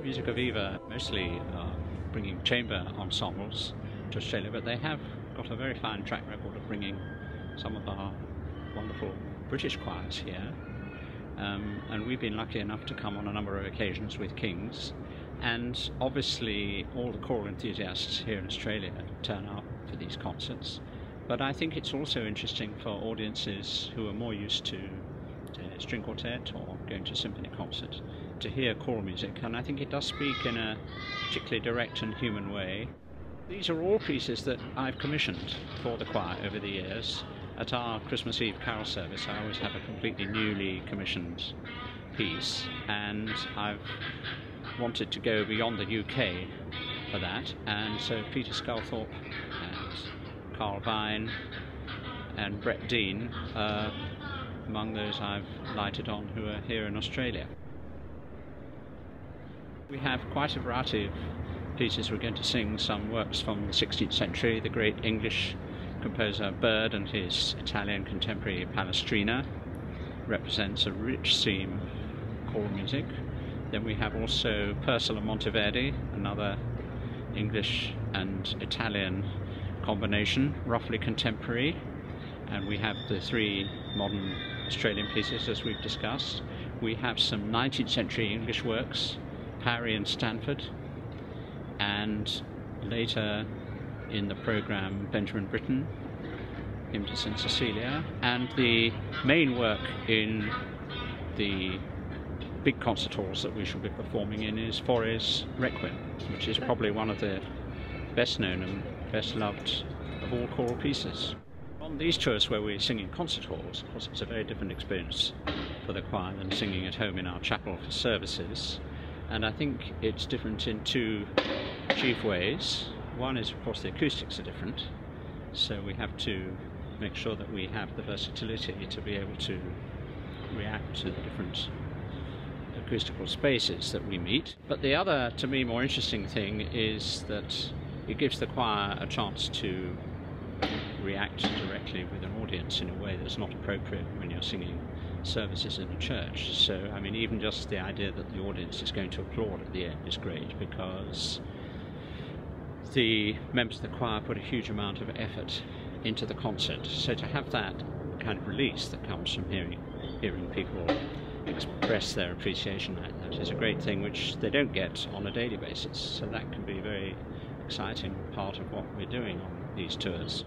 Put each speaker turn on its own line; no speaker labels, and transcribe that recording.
Musica Viva mostly bringing chamber ensembles to Australia, but they have got a very fine track record of bringing some of our wonderful British choirs here. And we've been lucky enough to come on a number of occasions with King's, and obviously all the choral enthusiasts here in Australia turn up for these concerts. But I think it's also interesting for audiences who are more used to string quartet or going to symphony concert to hear choral music, and I think it does speak in a particularly direct and human way. These are all pieces that I've commissioned for the choir over the years. At our Christmas Eve carol service I always have a completely newly commissioned piece, and I've wanted to go beyond the UK for that, and so Peter Sculthorpe and Carl Vine and Brett Dean are among those I've lighted on who are here in Australia. We have quite a variety of pieces. We're going to sing some works from the 16th century. The great English composer Byrd and his Italian contemporary Palestrina represents a rich theme of choral music. Then we have also Purcell and Monteverdi, another English and Italian combination, roughly contemporary. And we have the three modern Australian pieces, as we've discussed. We have some 19th century English works, Parry and Stanford, and later in the programme Benjamin Britten, Hymn to St. Cecilia, and the main work in the big concert halls that we shall be performing in is Fauré's Requiem, which is probably one of the best known and best loved of all choral pieces. On these tours where we're singing concert halls, of course it's a very different experience for the choir than singing at home in our chapel for services, and I think it's different in two chief ways. One is, of course, the acoustics are different, so we have to make sure that we have the versatility to be able to react to the different acoustical spaces that we meet. But the other, to me, more interesting thing is that it gives the choir a chance to react directly with an audience in a way that's not appropriate when you're singing services in a church. So, I mean, even just the idea that the audience is going to applaud at the end is great, because the members of the choir put a huge amount of effort into the concert. So to have that kind of release that comes from hearing people express their appreciation like that is a great thing, which they don't get on a daily basis. So that can be a very exciting part of what we're doing on these tours.